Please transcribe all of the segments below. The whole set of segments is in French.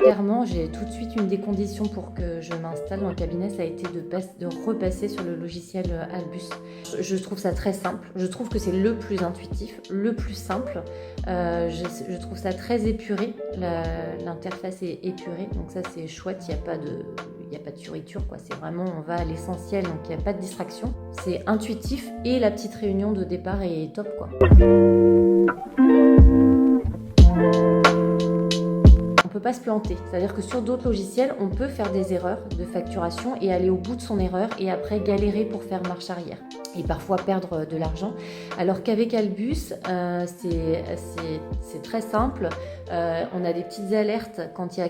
Clairement, j'ai tout de suite une des conditions pour que je m'installe dans le cabinet, ça a été de repasser sur le logiciel Albus. Je trouve ça très simple, je trouve que c'est le plus intuitif, le plus simple. Je trouve ça très épuré, l'interface est épurée, donc ça c'est chouette, il n'y a pas de fioriture, quoi. C'est vraiment, on va à l'essentiel, donc il n'y a pas de distraction. C'est intuitif et la petite réunion de départ est top, quoi. On ne peut pas se planter, c'est-à-dire que sur d'autres logiciels, on peut faire des erreurs de facturation et aller au bout de son erreur et après galérer pour faire marche arrière et parfois perdre de l'argent. Alors qu'avec Albus, c'est très simple. On a des petites alertes quand il y a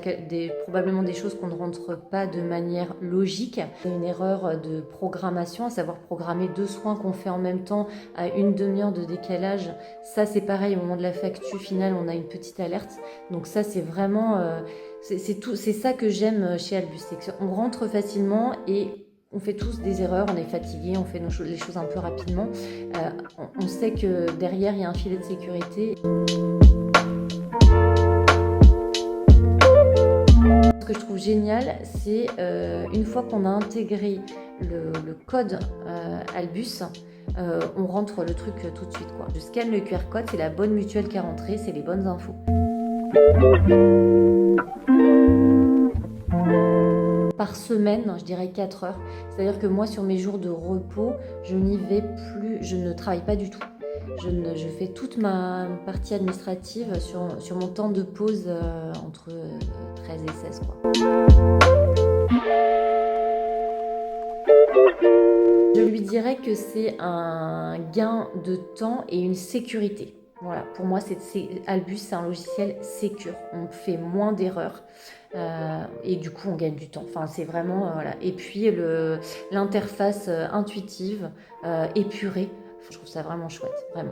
probablement des choses qu'on ne rentre pas de manière logique. Une erreur de programmation, à savoir programmer 2 soins qu'on fait en même temps à une demi-heure de décalage. Ça, c'est pareil, au moment de la facture finale, on a une petite alerte. Donc ça, c'est vraiment... c'est ça que j'aime chez Albus, c'est qu'on rentre facilement et on fait tous des erreurs, on est fatigué, on fait les choses un peu rapidement. On sait que derrière, il y a un filet de sécurité. Ce que je trouve génial, c'est une fois qu'on a intégré le code Albus, on rentre le truc tout de suite, quoi. Je scanne le QR code, c'est la bonne mutuelle qui est rentrée, c'est les bonnes infos. Par semaine, je dirais 4 heures. C'est-à-dire que moi, sur mes jours de repos, je n'y vais plus, je ne travaille pas du tout. Je fais toute ma partie administrative sur mon temps de pause entre 13 et 16, quoi. Je lui dirais que c'est un gain de temps et une sécurité. Voilà, pour moi, Albus, c'est un logiciel sécure. On fait moins d'erreurs et du coup, on gagne du temps. Enfin, c'est vraiment voilà. Et puis l'interface intuitive, épurée. Je trouve ça vraiment chouette, vraiment.